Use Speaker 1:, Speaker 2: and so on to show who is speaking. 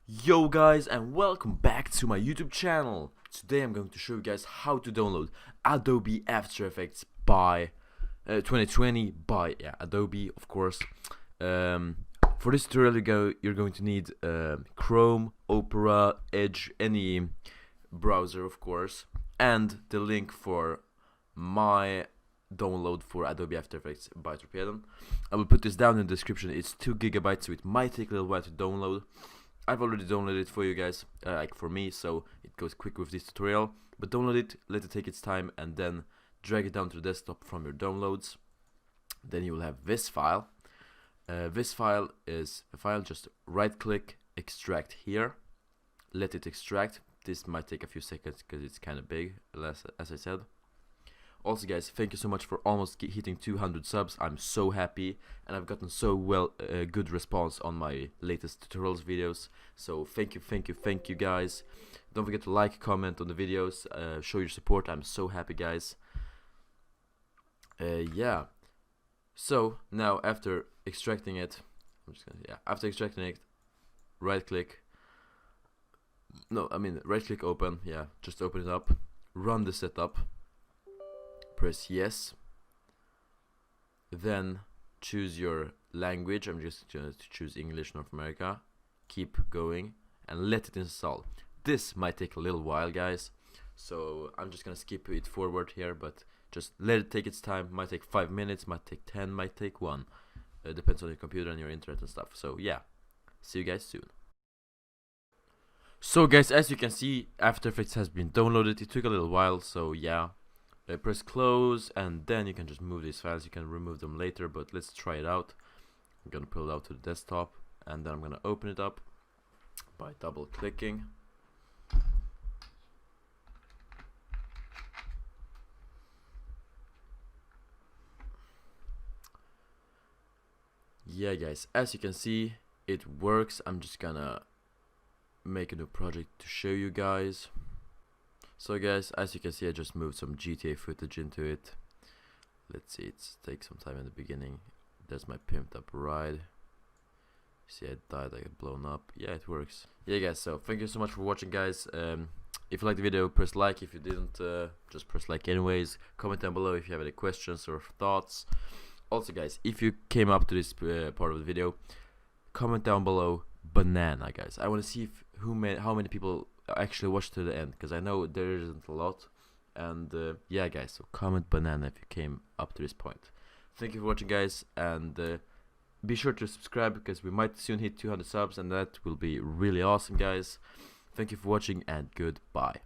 Speaker 1: Yo guys, and welcome back to my YouTube channel. Today I'm going to show you guys how to download Adobe After Effects by 2020 by Adobe, of course. For this tutorial you're going to need Chrome, Opera, Edge, any browser of course, and the link for my download for Adobe After Effects by Torpedo. I will put this down in the description. It's 2 gigabytes, so it might take a little while to download. I've already downloaded it for you guys, like for me, so it goes quick with this tutorial. But download it, let it take its time, and then drag it down to the desktop from your downloads. Then you will have this file. This file is a file, just right click, extract here, let it extract. This might take a few seconds because it's kind of big, as I said. Also guys, thank you so much for almost hitting 200 subs. I'm so happy, and I've gotten so good response on my latest tutorials videos. So thank you guys. Don't forget to like, comment on the videos, show your support. I'm so happy guys. Yeah. So now after extracting it, after extracting it, right click open, just open it up, run the setup. Press yes, then choose your language. I'm just going to choose English North America. Keep going and let it install. This might take a little while guys, so I'm just gonna skip it forward here, but just let it take its time. Might take 5 minutes, might take 10, might take 1. Depends on your computer and your internet and stuff. So yeah, see you guys soon. So guys, as you can see, After Effects has been downloaded. It took a little while, so yeah. Press close, and then you can just move these files. You can remove them later, but let's try it out. I'm gonna pull it out to the desktop, and then I'm gonna open it up by double clicking. Yeah guys, as you can see, it works. I'm just gonna make a new project to show you guys. So guys, as you can see, I just moved some GTA footage into it. Let's see, it takes some time in the beginning. There's my pimped up ride. See, I died, I got blown up. Yeah, it works. Yeah guys, so thank you so much for watching guys. If you liked the video, press like. If you didn't, just press like anyways. Comment down below if you have any questions or thoughts. Also guys, if you came up to this part of the video, comment down below banana guys. I want to see how many people actually watch to the end, because I know there isn't a lot. And yeah guys, so comment banana if you came up to this point. Thank you for watching guys, and be sure to subscribe because we might soon hit 200 subs, and that will be really awesome guys. Thank you for watching, and goodbye.